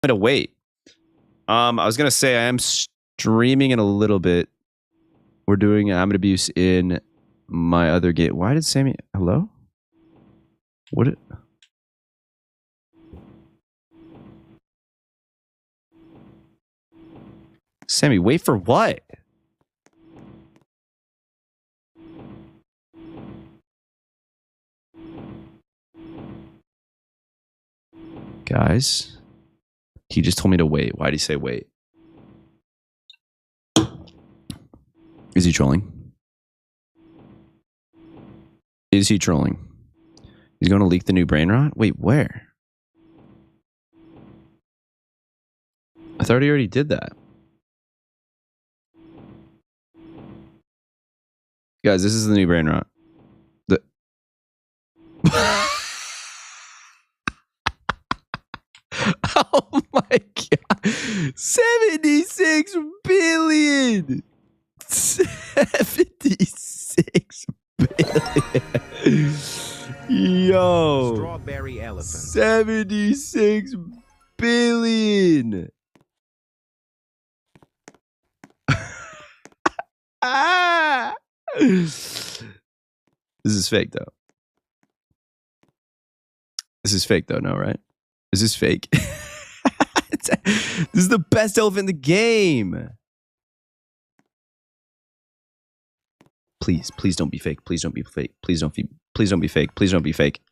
to wait. I was gonna say I am streaming in a little bit. We're doing Ammon abuse in my other game. Why did Sammy? Hello? What? Sammy, wait for what? Guys, he just told me to wait. Why did he say wait? Is he trolling? Is he trolling? He's going to leak the new brain rot? Wait, where? I thought he already did that. Guys, this is the new brain rot. Oh my god. 76 billion. 76 billion. Yo. Strawberry elephant. 76 billion. Ah. This is fake though. This is fake though, no, right? Is this fake? This is the best elephant in the game. Please don't be fake. Please don't be fake. Please don't be fake. Please don't be fake.